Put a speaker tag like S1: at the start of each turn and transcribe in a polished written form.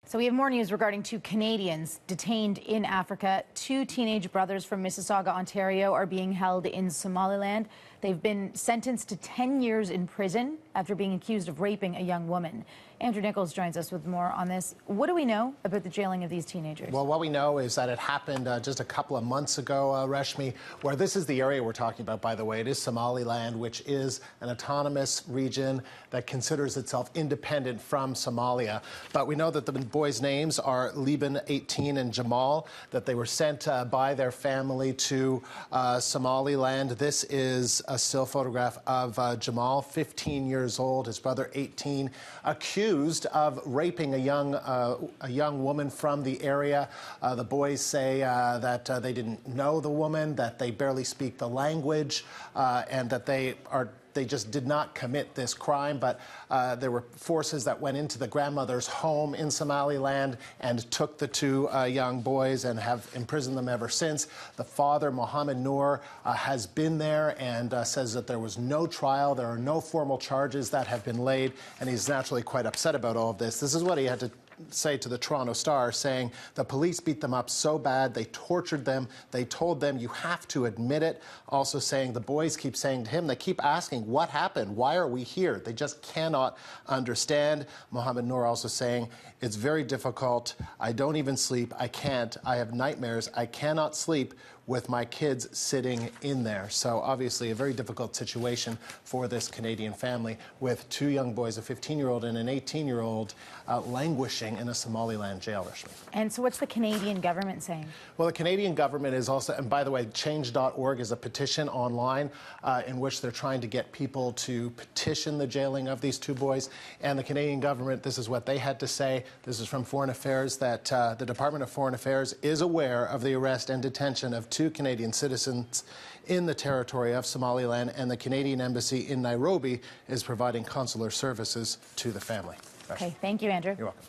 S1: So we have more news regarding two Canadians detained in Africa. Two teenage brothers from Mississauga, Ontario are being held in Somaliland. They've been sentenced to 10 years in prison after being accused of raping a young woman. Andrew Nichols joins us with more on this. What do we know about the jailing of these teenagers?
S2: Well, what we know is that it happened just a couple of months ago, Reshmi, where this is the area we're talking about, by the way. It is Somaliland, which is an autonomous region that considers itself independent from Somalia. But we know that the boys' names are Liban, 18, and Jamal, that they were sent by their family to Somaliland. This is a still photograph of Jamal, 15 years old, his brother, 18, accused of raping a young woman from the area. The boys say that they didn't know the woman, that they barely speak the language, and that they just did not commit this crime, but there were forces that went into the grandmother's home in Somaliland and took the two young boys and have imprisoned them ever since. The father, Mohammed Noor, has been there and says that there was no trial, there are no formal charges that have been laid, and he's naturally quite upset about all of this. This is what he had to say to the Toronto Star, saying the police beat them up so bad, they tortured them, they told them you have to admit it. Also saying the boys keep saying to him, they keep asking, what happened? Why are we here? They just cannot understand. Mohammed Noor also saying, it's very difficult. I don't even sleep. I can't. I have nightmares. I cannot sleep with my kids sitting in there. So obviously a very difficult situation for this Canadian family with two young boys, a 15-year-old and an 18-year-old, languishing in a Somaliland jail.
S1: And so what's the Canadian government saying? Well,
S2: the Canadian government is also, and by the way, change.org is a petition online in which they're trying to get people to petition the jailing of these two boys. And the Canadian government, this is what they had to say. This is from Foreign Affairs, that the Department of Foreign Affairs is aware of the arrest and detention of two Canadian citizens in the territory of Somaliland, and the Canadian Embassy in Nairobi is providing consular services to the family.
S1: Okay, thank you, Andrew.
S2: You're welcome.